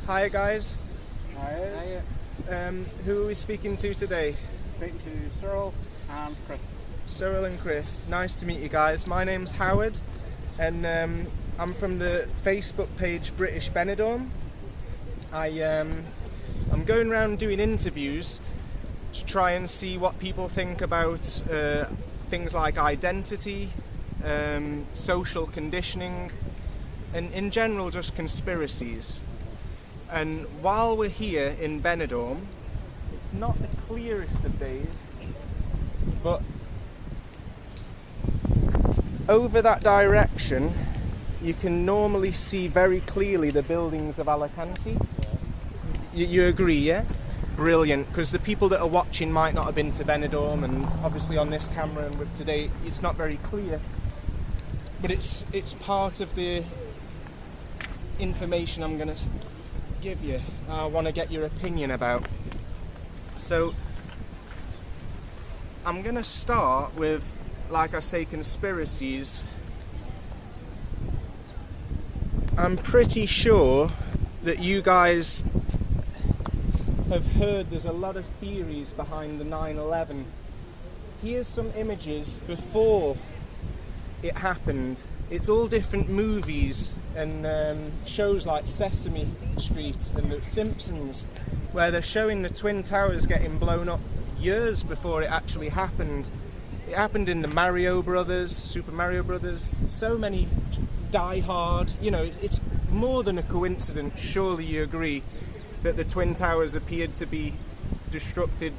Hi guys. Hi. Who are we speaking to today? Speaking to Cyril and Chris. Cyril and Chris. Nice to meet you guys. My name's Howard, and I'm from the Facebook page British Benidorm. I'm going around doing interviews to try and see what people think about things like identity, social conditioning, and in general just conspiracies. And while we're here in Benidorm, it's not the clearest of days, but over that direction you can normally see very clearly the buildings of Alicante. You agree, yeah? Brilliant, because the people that are watching might not have been to Benidorm, and obviously on this camera and with today it's not very clear, but it's part of the information I'm going to give you. I want to get your opinion about. So I'm going to start with, like I say, conspiracies. I'm pretty sure that you guys have heard there's a lot of theories behind the 9/11. Here's some images before it happened. It's all different movies and shows like Sesame Street and The Simpsons, where they're showing the Twin Towers getting blown up years before it actually happened. It happened in the Mario Brothers, Super Mario Brothers, so many Die Hard. You know, it's more than a coincidence, surely you agree, that the Twin Towers appeared to be destructed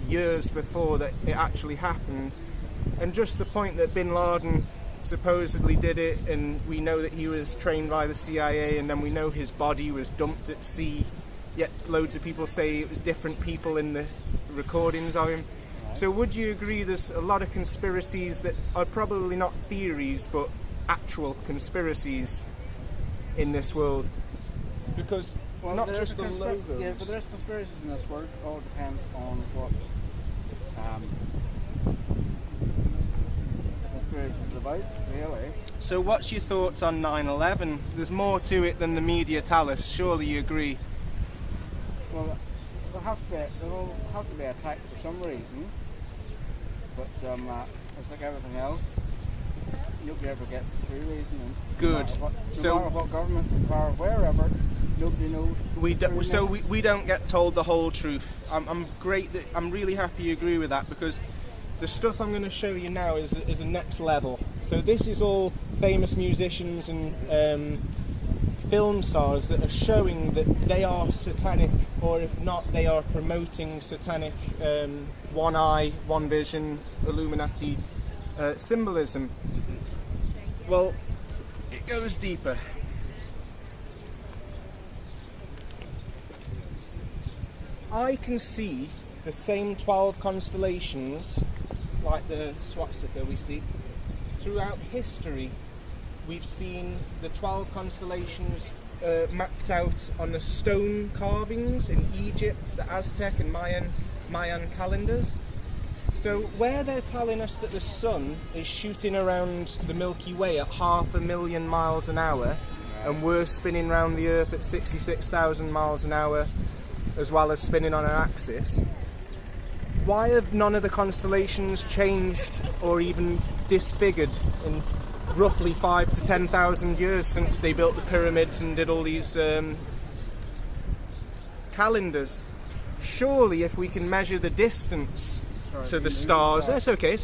years before that it actually happened. And just the point that Bin Laden supposedly did it, and we know that he was trained by the CIA, and then we know his body was dumped at sea, yet loads of people say it was different people in the recordings of him. So would you agree there's a lot of conspiracies that are probably not theories but actual conspiracies in this world? Because not just the logos. Yeah, but there's conspiracies in this world. It all depends on what conspiracy is about, really. So what's your thoughts on 9/11? There's more to it than the media tell us, surely you agree? Well, there will have to be attacked for some reason, but it's like everything else, nobody ever gets the true reason. Good. No matter what governments in power, wherever, nobody knows. We don't get told the whole truth. I'm really happy you agree with that, because the stuff I'm going to show you now is a next level. So this is all famous musicians and film stars that are showing that they are satanic, or if not, they are promoting satanic one eye, one vision, Illuminati symbolism. Well, it goes deeper. I can see the same 12 constellations, like the swastika we see, throughout history. We've seen the 12 constellations mapped out on the stone carvings in Egypt, the Aztec and Mayan calendars. So where they're telling us that the sun is shooting around the Milky Way at 500,000 miles an hour, and we're spinning around the Earth at 66,000 miles an hour, as well as spinning on an axis, why have none of the constellations changed or even disfigured in roughly 5,000 to 10,000 years since they built the pyramids and did all these calendars? Surely if we can measure the distance to the stars, it's okay.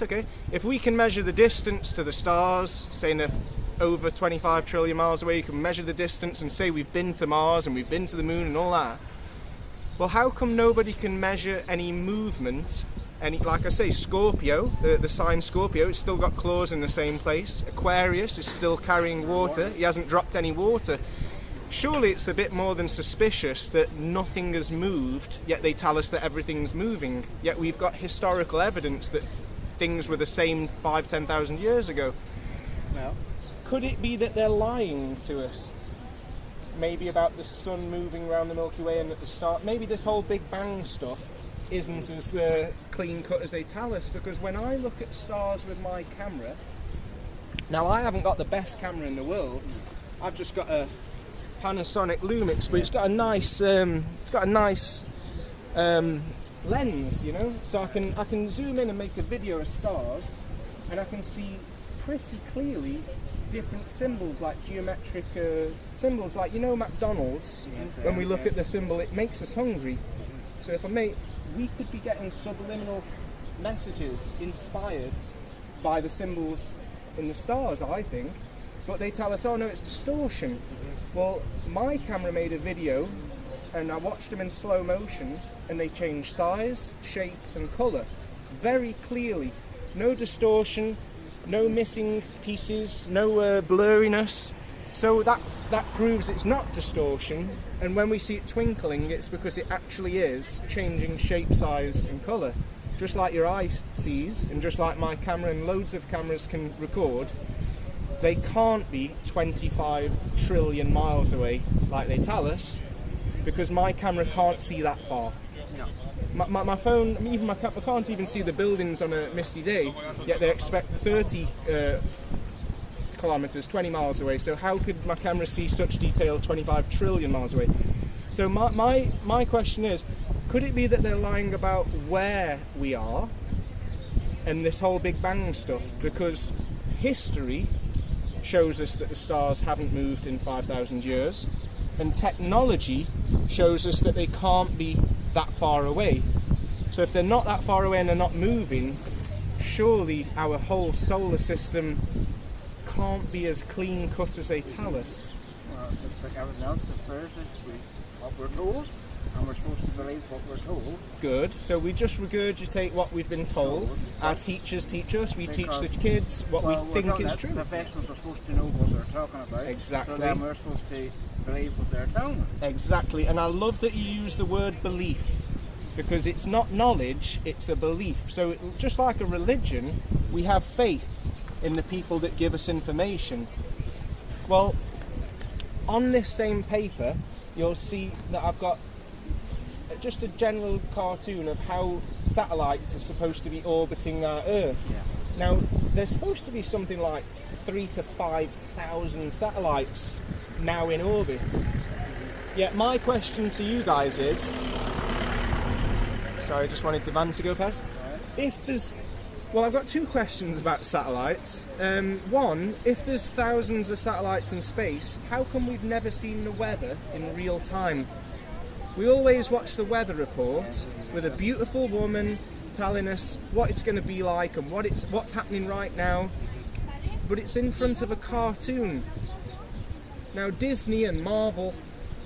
If we can measure the distance to the stars, saying over 25 trillion miles away, you can measure the distance and say we've been to Mars and we've been to the moon and all that. Well, how come nobody can measure any movement? Like I say, Scorpio, the sign Scorpio, it's still got claws in the same place. Aquarius is still carrying water. He hasn't dropped any water. Surely it's a bit more than suspicious that nothing has moved, yet they tell us that everything's moving. Yet we've got historical evidence that things were the same 5,000-10,000 years ago. Well, could it be that they're lying to us? Maybe about the sun moving around the Milky Way and at the start. Maybe this whole Big Bang stuff isn't as clean cut as they tell us, because when I look at stars with my camera, now I haven't got the best camera in the world. I've just got a Panasonic Lumix, but it's got a nice lens, you know, so I can zoom in and make a video of stars, and I can see pretty clearly different symbols, like geometric symbols, like, you know, McDonald's. When we look at the symbol, it makes us hungry. So if we could be getting subliminal messages inspired by the symbols in the stars, I think. But they tell us, oh no, it's distortion. Well, my camera made a video and I watched them in slow motion, and they changed size, shape and colour very clearly. No distortion, no missing pieces, no blurriness. So that proves it's not distortion, and when we see it twinkling, it's because it actually is changing shape, size and colour. Just like your eye sees, and just like my camera and loads of cameras can record, they can't be 25 trillion miles away like they tell us, because my camera can't see that far. My phone, even my camera can't even see the buildings on a misty day, yet they expect 30 kilometres, 20 miles away. So how could my camera see such detail 25 trillion miles away? So my question is, could it be that they're lying about where we are and this whole Big Bang stuff? Because history shows us that the stars haven't moved in 5,000 years, and technology shows us that they can't be that far away. So if they're not that far away and they're not moving, surely our whole solar system can't be as clean cut as they tell us. Well, it's just like everything else, conspiracies, what we're told, and we're supposed to believe what we're told. Good. So we just regurgitate what we've been told. Our teachers teach us, we teach the kids what we think is true. Professionals are supposed to know what they're talking about. Exactly. So then we're supposed to believe what they're telling us. Exactly. And I love that you use the word belief, because it's not knowledge, it's a belief. So just like a religion, we have faith in the people that give us information. Well, on this same paper, you'll see that I've got just a general cartoon of how satellites are supposed to be orbiting our Earth. Yeah. Now, there's supposed to be something like 3,000 to 5,000 satellites now in orbit. Yet my question to you guys is, sorry, I just wanted the van to go past. I've got two questions about satellites. One, if there's thousands of satellites in space, how come we've never seen the weather in real time? We always watch the weather report with a beautiful woman telling us what it's going to be like and what's happening right now, but it's in front of a cartoon. Now, Disney and Marvel,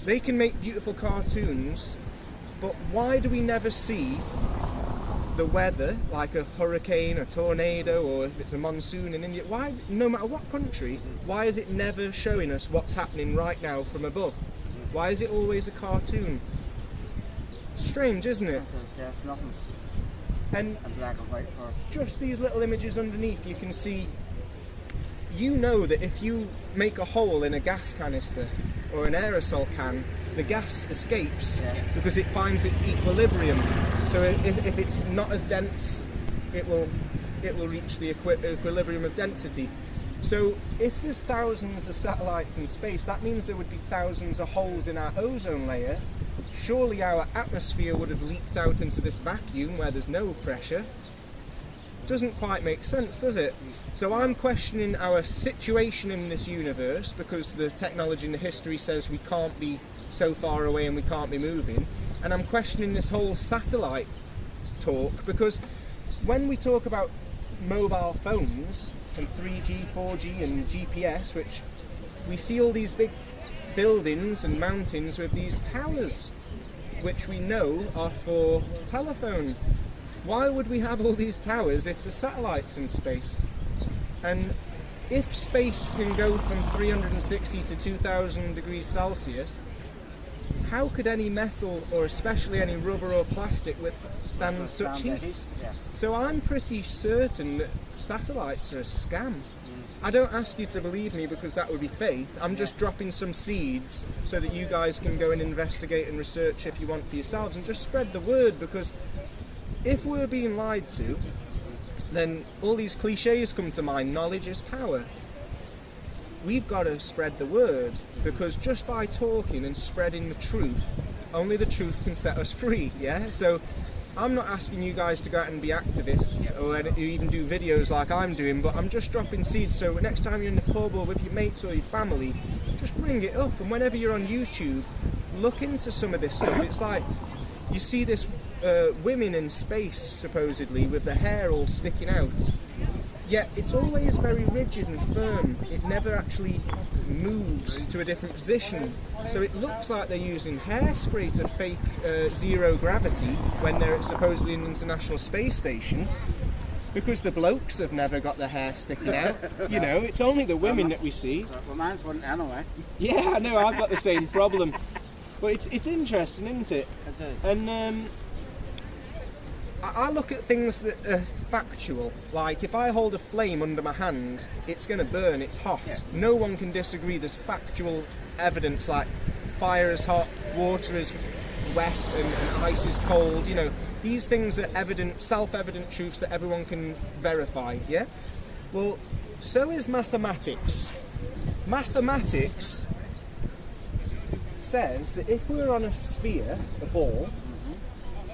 they can make beautiful cartoons, but why do we never see the weather, like a hurricane, a tornado, or if it's a monsoon in India? Why, no matter what country, why is it never showing us what's happening right now from above? Why is it always a cartoon? Strange, isn't it? Yes, nothing's and black and white for us. Just these little images underneath, you can see, you know that if you make a hole in a gas canister or an aerosol can, the gas escapes because it finds its equilibrium. So if it's not as dense, it will reach the equilibrium of density. So if there's thousands of satellites in space, that means there would be thousands of holes in our ozone layer. Surely our atmosphere would have leaked out into this vacuum where there's no pressure. Doesn't quite make sense, does it? So I'm questioning our situation in this universe, because the technology and the history says we can't be so far away and we can't be moving. And I'm questioning this whole satellite talk, because when we talk about mobile phones and 3G, 4G and GPS, which we see all these big buildings and mountains with these towers, which we know are for telephone. Why would we have all these towers if the satellites in space? And if space can go from 360 to 2000 degrees Celsius, how could any metal, or especially any rubber or plastic, withstand such heat? So I'm pretty certain that satellites are a scam. I don't ask you to believe me because that would be faith. I'm just dropping some seeds so that you guys can go and investigate and research if you want for yourselves, and just spread the word, because if we're being lied to, then all these cliches come to mind. Knowledge is power. we've got to spread the word, because just by talking and spreading the truth, only the truth can set us free, yeah? So I'm not asking you guys to go out and be activists or even do videos like I'm doing, but I'm just dropping seeds. So next time you're in the pub or with your mates or your family, just bring it up. And whenever you're on YouTube, look into some of this stuff. It's like you see this women in space, supposedly, with their hair all sticking out. Yet it's always very rigid and firm. It never actually moves to a different position. So it looks like they're using hairspray to fake zero gravity when they're supposedly in the International Space Station, because the blokes have never got their hair sticking out. You know, it's only the women that we see. Well, mine's wouldn't anyway. Yeah, I know, I've got the same problem. But it's interesting, isn't it? It is. And I look at things that are factual. Like, if I hold a flame under my hand, it's going to burn, it's hot. Yeah. No one can disagree. There's factual evidence, like fire is hot, water is wet, and ice is cold. You know, these things are evident, self-evident truths that everyone can verify, yeah? Well, so is mathematics. Mathematics says that if we're on a sphere, a ball,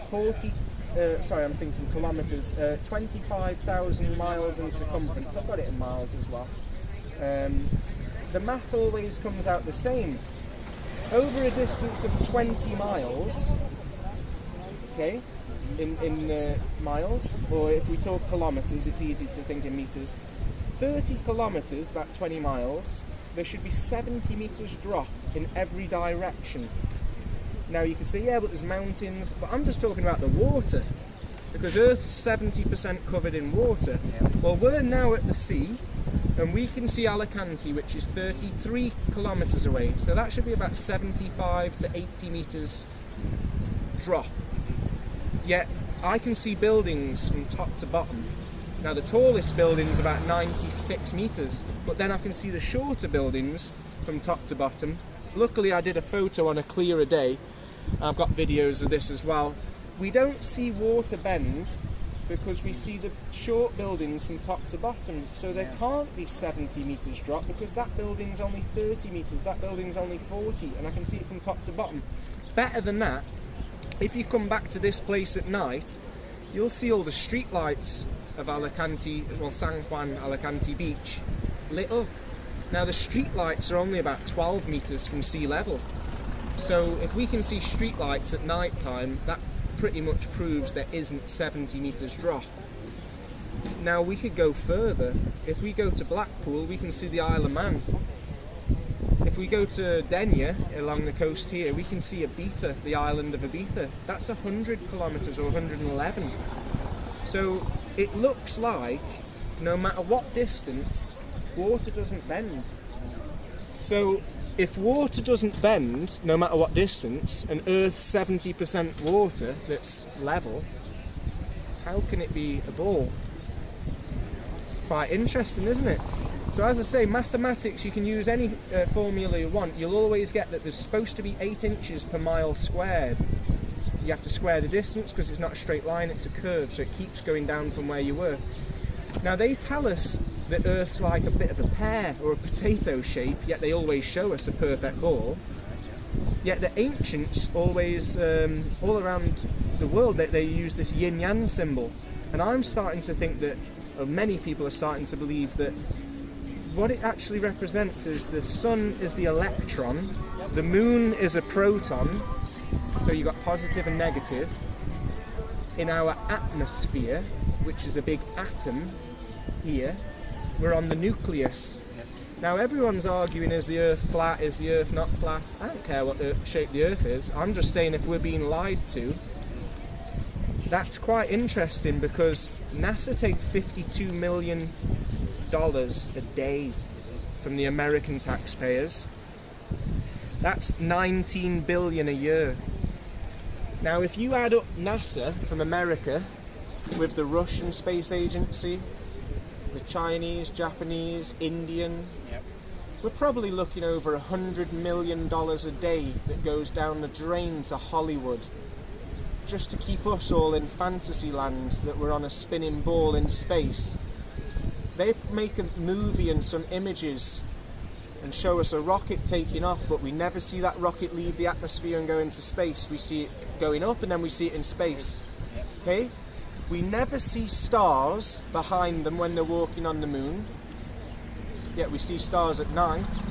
25,000 miles in circumference. I've got it in miles as well. The math always comes out the same. Over a distance of 20 miles, okay, in miles, or if we talk kilometres, it's easy to think in metres. 30 kilometres, about 20 miles, there should be 70 metres drop in every direction. Now you can say, yeah, but there's mountains, but I'm just talking about the water, because Earth's 70% covered in water. Yeah. Well, we're now at the sea, and we can see Alicante, which is 33 kilometres away, so that should be about 75 to 80 metres drop. Yet I can see buildings from top to bottom. Now the tallest building's about 96 metres, but then I can see the shorter buildings from top to bottom. Luckily I did a photo on a clearer day. I've got videos of this as well. We don't see water bend because we see the short buildings from top to bottom. So there can't be 70 metres drop, because that building's only 30 metres, that building's only 40, and I can see it from top to bottom. Better than that, if you come back to this place at night, you'll see all the street lights of Alicante, well, San Juan Alicante Beach, lit up. Now the street lights are only about 12 metres from sea level. So if we can see street lights at night time, that pretty much proves there isn't 70 metres drop. Now we could go further. If we go to Blackpool, we can see the Isle of Man. If we go to Denia, along the coast here, we can see Ibiza, the island of Ibiza. That's 100 kilometres or 111. So it looks like, no matter what distance, water doesn't bend. So if water doesn't bend, no matter what distance, and Earth's 70% water that's level, how can it be a ball? Quite interesting, isn't it? So as I say, mathematics, you can use any formula you want. You'll always get that there's supposed to be 8 inches per mile squared. You have to square the distance because it's not a straight line, it's a curve, so it keeps going down from where you were. Now they tell us that Earth's like a bit of a pear or a potato shape, yet they always show us a perfect ball. Yet the ancients always, all around the world, they use this yin-yang symbol. And I'm starting to think that, or many people are starting to believe that what it actually represents is the sun is the electron, the moon is a proton, so you've got positive and negative. In our atmosphere, which is a big atom here, we're on the nucleus. Now everyone's arguing, is the Earth flat, is the Earth not flat? I don't care what shape the Earth is. I'm just saying, if we're being lied to, that's quite interesting, because NASA take $52 million a day from the American taxpayers. That's 19 billion a year. Now if you add up NASA from America with the Russian Space Agency, the Chinese, Japanese, Indian, we're probably looking over $100 million a day that goes down the drain to Hollywood, just to keep us all in fantasy land that we're on a spinning ball in space. They make a movie and some images and show us a rocket taking off, but we never see that rocket leave the atmosphere and go into space. We see it going up and then we see it in space. Okay? We never see stars behind them when they're walking on the moon, yet we see stars at night.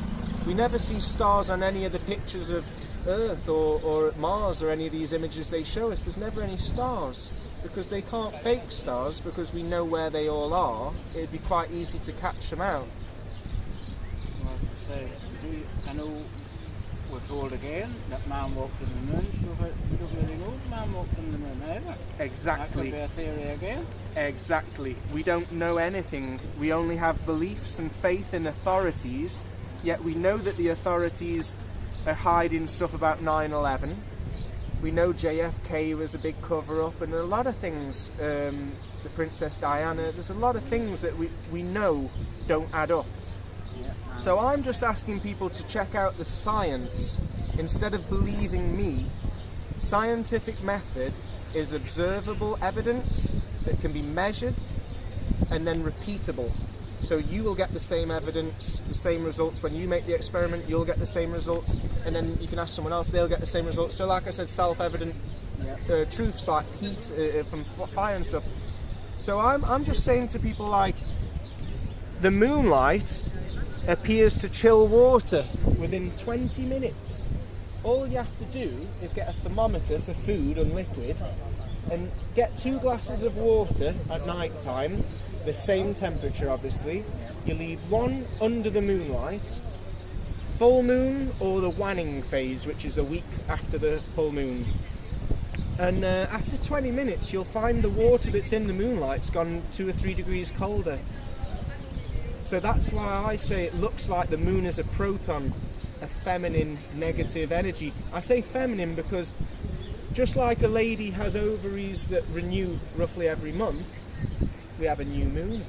We never see stars on any of the pictures of Earth or Mars or any of these images they show us. There's never any stars because they can't fake stars, because we know where they all are. It'd be quite easy to catch them out. Well, as I say, I know we're told again that man walked on the moon, so we don't really know if man walked on the moon either. Exactly. That could be a theory again. Exactly. We don't know anything. We only have beliefs and faith in authorities, yet we know that the authorities are hiding stuff about 9/11. We know JFK was a big cover-up, and a lot of things, the Princess Diana, there's a lot of things that we know don't add up. So I'm just asking people to check out the science instead of believing me. Scientific method is observable evidence that can be measured and then repeatable. So you will get the same evidence, the same results. When you make the experiment, you'll get the same results, and then you can ask someone else, they'll get the same results. So like I said, self-evident truths like heat from fire and stuff. So I'm just saying to people, like, the moonlight appears to chill water within 20 minutes. All you have to do is get a thermometer for food and liquid and get 2 glasses of water at night time, the same temperature obviously. You leave one under the moonlight, full moon or the waning phase, which is a week after the full moon. And after 20 minutes you'll find the water that's in the moonlight's gone 2 or 3 degrees colder. So that's why I say it looks like the moon is a proton, a feminine negative energy. I say feminine because just like a lady has ovaries that renew roughly every month, we have a new moon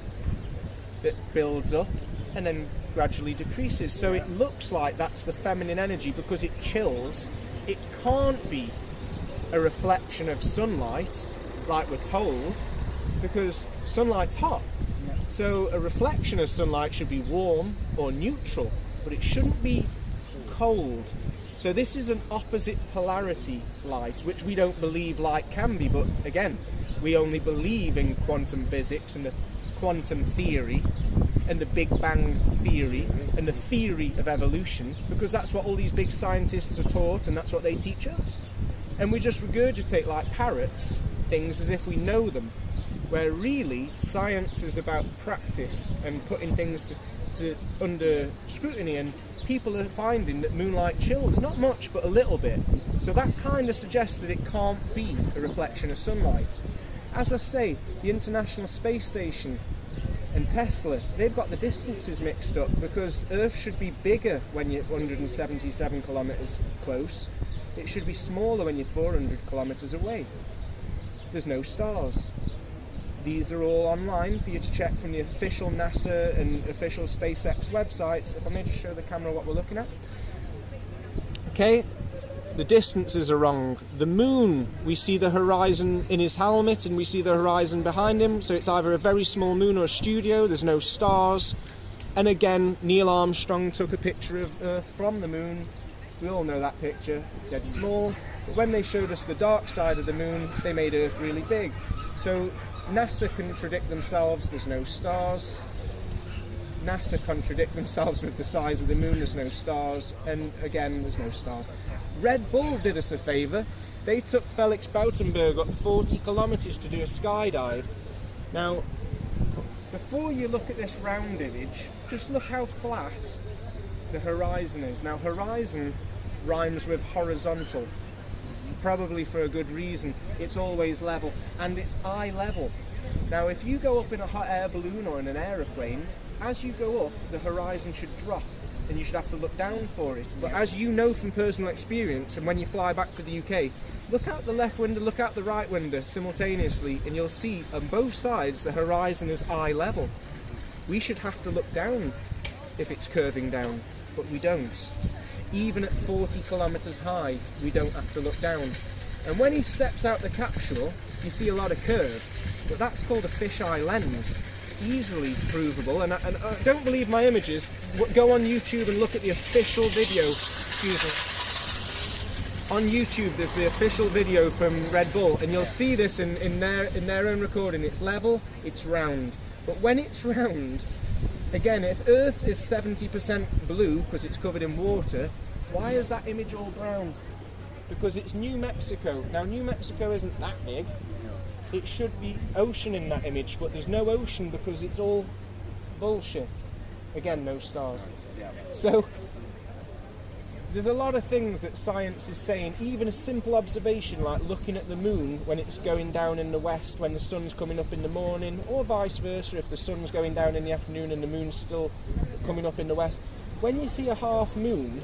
that builds up and then gradually decreases. So it looks like that's the feminine energy because it chills. It can't be a reflection of sunlight like we're told, because sunlight's hot. So a reflection of sunlight should be warm or neutral, but it shouldn't be cold. So this is an opposite polarity light, which we don't believe light can be, but again, we only believe in quantum physics and the quantum theory and the Big Bang theory and the theory of evolution, because that's what all these big scientists are taught and that's what they teach us. And we just regurgitate like parrots things as if we know them, where really science is about practice and putting things to under scrutiny, and people are finding that moonlight chills, not much but a little bit. So that kind of suggests that it can't be a reflection of sunlight. As I say, the International Space Station and Tesla, they've got the distances mixed up, because Earth should be bigger when you're 177 kilometres close. It should be smaller when you're 400 kilometres away. There's no stars. These are all online for you to check from the official NASA and official SpaceX websites. If I may just show the camera what we're looking at. Okay, the distances are wrong. The moon, we see the horizon in his helmet and we see the horizon behind him, so it's either a very small moon or a studio. There's no stars. And again, Neil Armstrong took a picture of Earth from the moon. We all know that picture. It's dead small. But when they showed us the dark side of the moon, they made Earth really big. So NASA contradict themselves, there's no stars. NASA contradict themselves with the size of the moon, there's no stars. And again, there's no stars. Red Bull did us a favour. They took Felix Bautenberg up 40 kilometres to do a skydive. Now, before you look at this round image, just look how flat the horizon is. Now, horizon rhymes with horizontal, probably for a good reason. It's always level, and it's eye level. Now, if you go up in a hot air balloon or in an aeroplane, as you go up, the horizon should drop, and you should have to look down for it. But as you know from personal experience, and when you fly back to the UK, look out the left window, look out the right window simultaneously, and you'll see on both sides the horizon is eye level. We should have to look down if it's curving down, but we don't. Even at 40 kilometres high, we don't have to look down. And when he steps out the capsule, you see a lot of curve, but that's called a fisheye lens. Easily provable, and don't believe my images. go on YouTube and look at the official video. Excuse me. On YouTube, there's the official video from Red Bull, and you'll see this in their own recording. It's level, it's round. But when it's round, again, if Earth is 70% blue because it's covered in water, why is that image all brown? Because it's New Mexico. Now, New Mexico isn't that big. It should be ocean in that image, but there's no ocean because it's all bullshit. Again, no stars. So there's a lot of things that science is saying. Even a simple observation like looking at the moon when it's going down in the west when the sun's coming up in the morning, or vice versa if the sun's going down in the afternoon and the moon's still coming up in the west. When you see a half moon,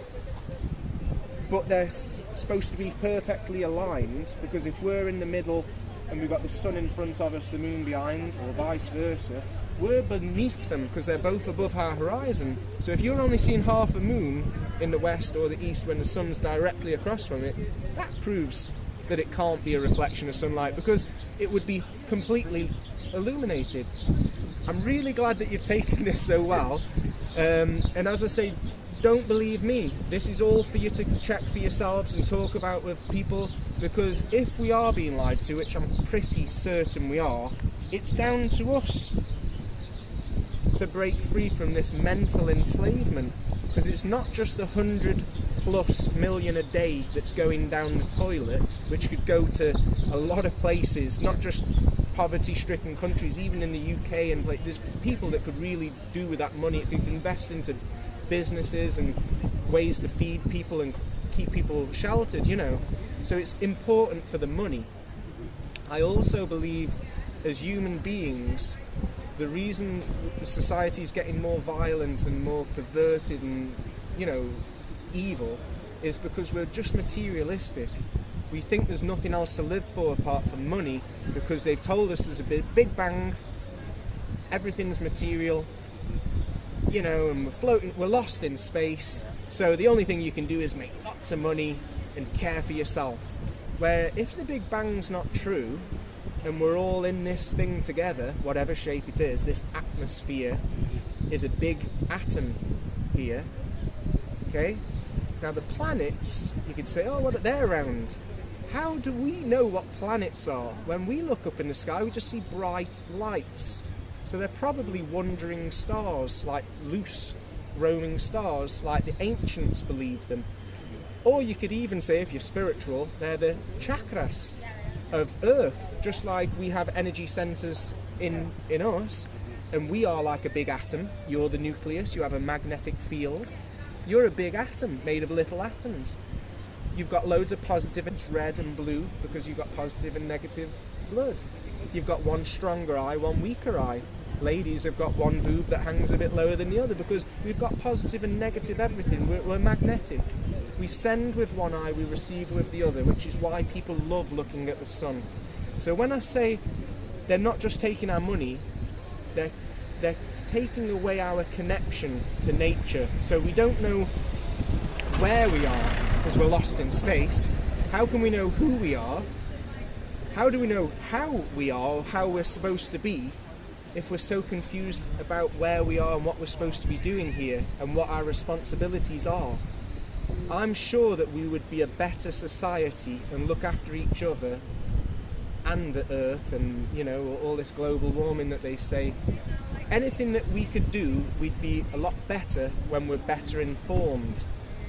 but they're supposed to be perfectly aligned, because if we're in the middle and we've got the sun in front of us, the moon behind, or vice versa, we're beneath them because they're both above our horizon. So if you're only seeing half a moon in the west or the east when the sun's directly across from it, that proves that it can't be a reflection of sunlight because it would be completely illuminated. I'm really glad that you've taken this so well. And as I say, don't believe me. This is all for you to check for yourselves and talk about with people, because if we are being lied to, which I'm pretty certain we are, it's down to us to break free from this mental enslavement, because it's not just the 100+ million a day that's going down the toilet, which could go to a lot of places, not just poverty-stricken countries, even in the UK, and like there's people that could really do with that money. It could invest into businesses and ways to feed people and keep people sheltered, you know. So it's important for the money. I also believe as human beings, the reason society is getting more violent and more perverted and, you know, evil is because we're just materialistic. We think there's nothing else to live for apart from money, because they've told us there's a big bang, everything's material, you know, and we're lost in space, so the only thing you can do is make lots of money and care for yourself. Where if the Big Bang's not true, and we're all in this thing together, whatever shape it is, this atmosphere is a big atom here, okay? Now the planets, you could say, oh, what, they're round. How do we know what planets are? When we look up in the sky, we just see bright lights. So they're probably wandering stars, like loose roaming stars, like the ancients believed them. Or you could even say, if you're spiritual, they're the chakras of Earth, just like we have energy centers in us, and we are like a big atom. You're the nucleus, you have a magnetic field. You're a big atom made of little atoms. You've got loads of positive, it's red and blue because you've got positive and negative blood. You've got one stronger eye, one weaker eye. Ladies have got one boob that hangs a bit lower than the other because we've got positive and negative everything. We're magnetic. We send with one eye, we receive with the other, which is why people love looking at the sun. So when I say they're not just taking our money, they're taking away our connection to nature. So we don't know where we are because we're lost in space. How can we know who we are? How do we know how we are, or how we're supposed to be, if we're so confused about where we are and what we're supposed to be doing here and what our responsibilities are? I'm sure that we would be a better society and look after each other and the Earth and, you know, all this global warming that they say. Anything that we could do, we'd be a lot better when we're better informed.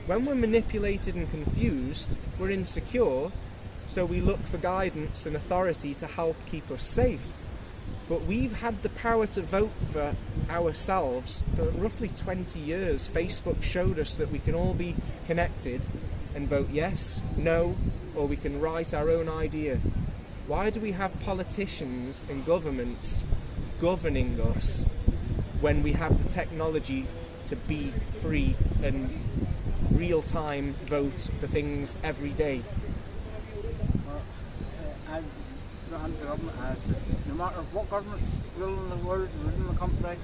When we're manipulated and confused, we're insecure, so we look for guidance and authority to help keep us safe. But we've had the power to vote for ourselves for roughly 20 years. Facebook showed us that we can all be connected and vote yes, no, or we can write our own idea. Why do we have politicians and governments governing us when we have the technology to be free and real-time vote for things every day? The government says no matter what government's ruling the world, ruling the country,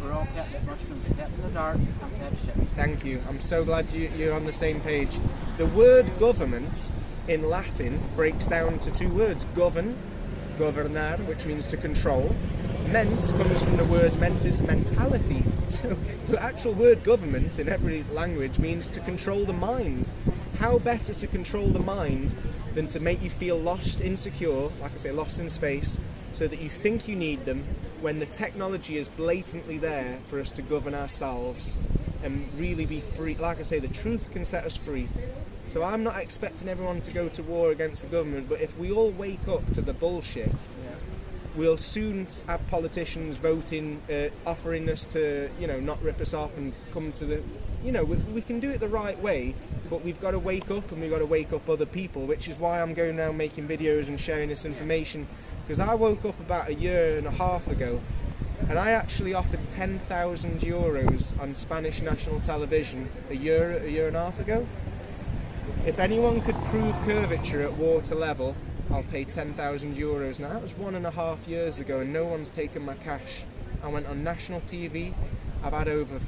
we're all kept like mushrooms, kept in the dark and fed shit. Thank you. I'm so glad you're on the same page. The word government in Latin breaks down to two words: govern, governar, which means to control, ment comes from the word ment is mentality. So the actual word government in every language means to control the mind. How better to control the mind than to make you feel lost, insecure, like I say, lost in space, so that you think you need them when the technology is blatantly there for us to govern ourselves and really be free. Like I say, the truth can set us free. So I'm not expecting everyone to go to war against the government, but if we all wake up to the bullshit, we'll soon have politicians voting, offering us to, not rip us off and come to the, we can do it the right way, but we've got to wake up, and we've got to wake up other people, which is why I'm going around making videos and sharing this information, because I woke up about a year and a half ago, and I actually offered 10,000 euros on Spanish national television a year and a half ago. If anyone could prove curvature at water level, I'll pay 10,000 euros. Now that was 1.5 years ago, and no one's taken my cash. I went on national TV. I've had over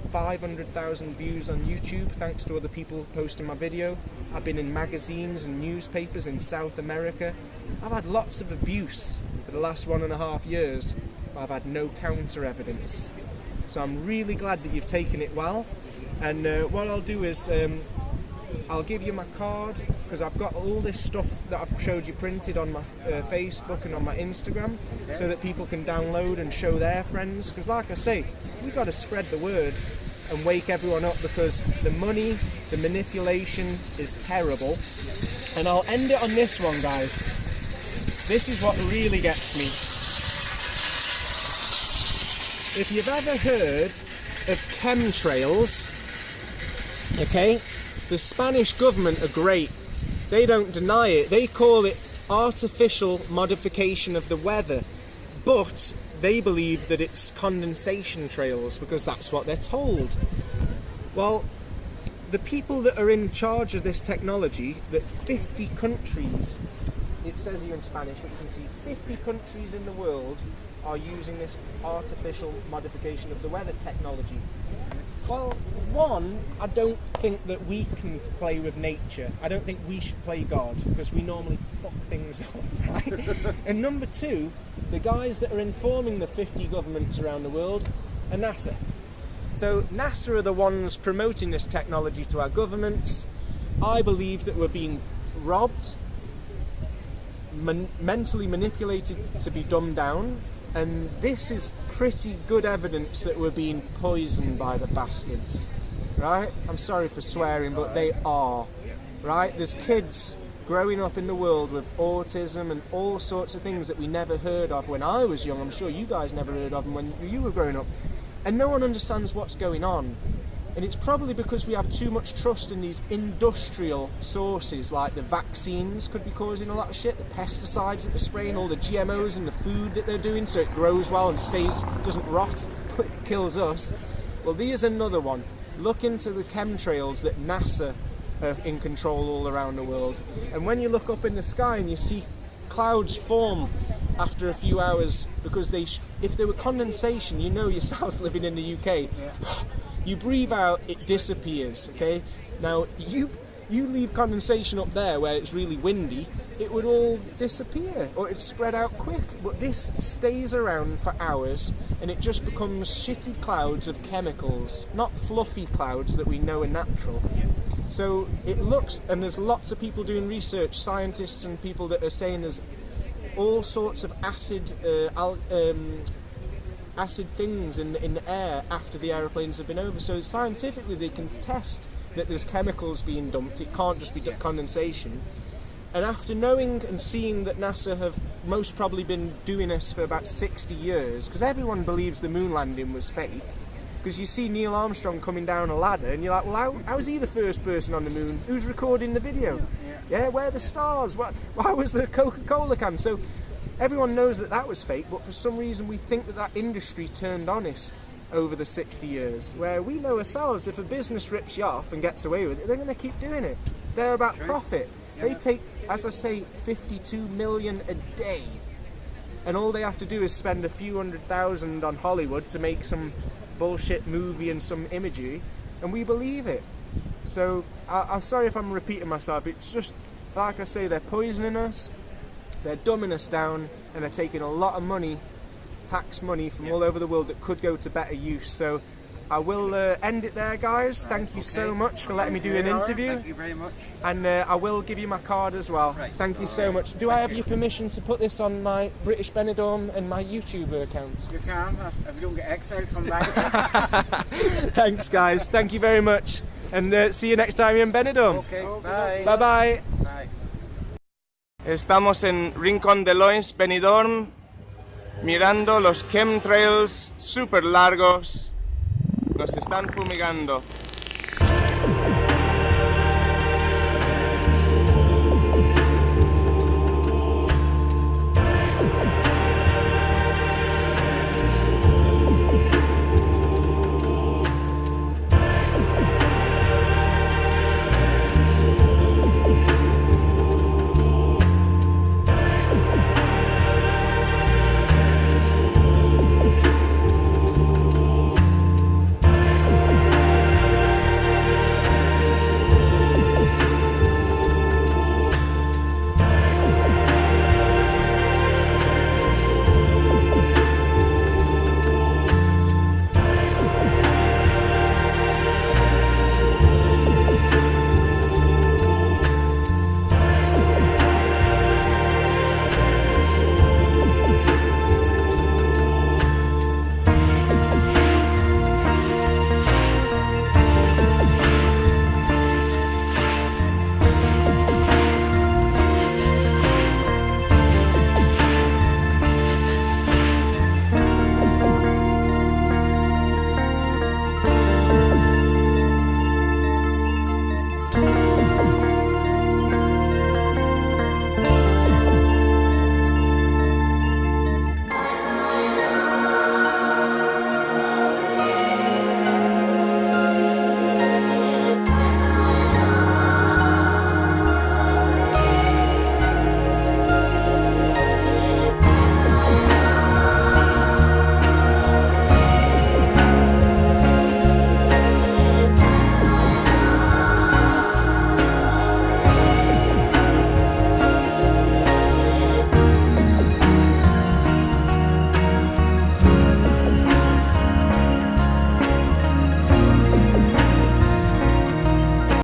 500,000 views on YouTube thanks to other people posting my video. I've been in magazines and newspapers in South America. I've had lots of abuse for the last 1.5 years, but I've had no counter evidence. So I'm really glad that you've taken it well. And what I'll do is I'll give you my card, because I've got all this stuff that I've showed you printed on my Facebook and on my Instagram, so that people can download and show their friends. Because like I say, we've got to spread the word and wake everyone up, because the money, the manipulation is terrible. And I'll end it on this one, guys. This is what really gets me. If you've ever heard of chemtrails, okay, the Spanish government are great. They don't deny it. They call it artificial modification of the weather. But they believe that it's condensation trails, because that's what they're told. Well, the people that are in charge of this technology, that 50 countries, it says here in Spanish, but you can see 50 countries in the world are using this artificial modification of the weather technology. Well, one, I don't think that we can play with nature. I don't think we should play God, because we normally fuck things up, right? And number two, the guys that are informing the 50 governments around the world are NASA. So NASA are the ones promoting this technology to our governments. I believe that we're being robbed, mentally manipulated to be dumbed down, and this is pretty good evidence that we're being poisoned by the bastards, right? I'm sorry for swearing, but they are, right? There's kids growing up in the world with autism and all sorts of things that we never heard of when I was young. I'm sure you guys never heard of them when you were growing up. And no one understands what's going on. And it's probably because we have too much trust in these industrial sources, like the vaccines could be causing a lot of shit, the pesticides that they're spraying, all the GMOs and the food that they're doing so it grows well and doesn't rot, but it kills us. Well, here's another one. Look into the chemtrails that NASA are in control all around the world. And when you look up in the sky and you see clouds form after a few hours, because if there were condensation, you know yourselves living in the UK, you breathe out, it disappears, okay? Now, you leave condensation up there where it's really windy, it would all disappear, or it'd spread out quick. But this stays around for hours, and it just becomes shitty clouds of chemicals, not fluffy clouds that we know are natural. So it looks, and there's lots of people doing research, scientists and people that are saying there's all sorts of acid things in the air after the aeroplanes have been over. So scientifically they can test that there's chemicals being dumped. It can't just be condensation. And after knowing and seeing that NASA have most probably been doing this for about 60 years, because everyone believes the moon landing was fake, because you see Neil Armstrong coming down a ladder and you're like, well, how's he the first person on the moon? Who's recording the video? Yeah, where are the stars? Why was the Coca-Cola can? So everyone knows that was fake, but for some reason we think that industry turned honest over the 60 years, where we know ourselves, if a business rips you off and gets away with it, they're going to keep doing it. They're about profit. They take, as I say, 52 million a day, and all they have to do is spend a few $100,000 on Hollywood to make some bullshit movie and some imagery, and we believe it. So I'm sorry if I'm repeating myself. It's just, like I say, they're poisoning us, they're dumbing us down, and they're taking a lot of money tax money from all over the world that could go to better use. So I will end it there, guys. Thank you so much for letting me do an interview. Thank you very much. And I will give you my card as well. Right. Thank you so much. Do I have your permission to put this on my British Benidorm and my YouTube account? You can. If you don't get exiled, come back. Thanks, guys. Thank you very much. And see you next time in Benidorm. Okay, bye. Bye-bye. Bye. Estamos en Rincón de Lois, Benidorm, mirando los chemtrails super largos. Nos están fumigando.